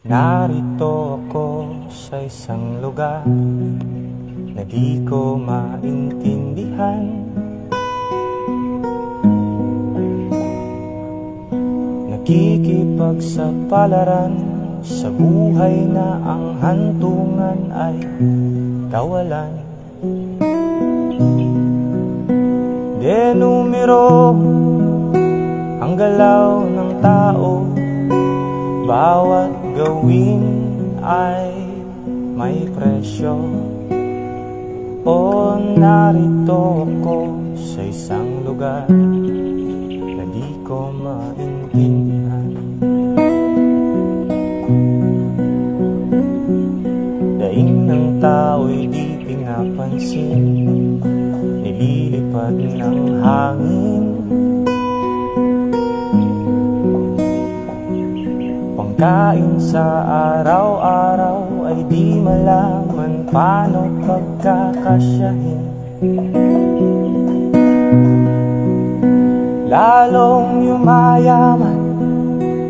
Narito ako sa isang lugar na di ko maintindihan. Nakikipagsapalaran sa buhay na ang hantungan ay kawalan. Denumero ang galaw ng tao, bawat gawin ay may presyo. O narito ako sa isang lugar na di ko maintindihan. Daing ng tao'y di pinapansin, nililipad ng hangin. Pangkain sa araw-araw ay di malaman paano pagkakasyahin. Lalong yumayaman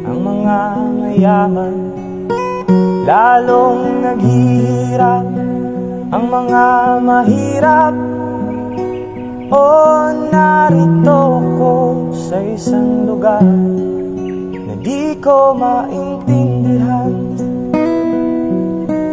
ang mga mayaman, lalong naghihirap ang mga mahirap. O narito ko sa isang lugar na di ko maintindihan.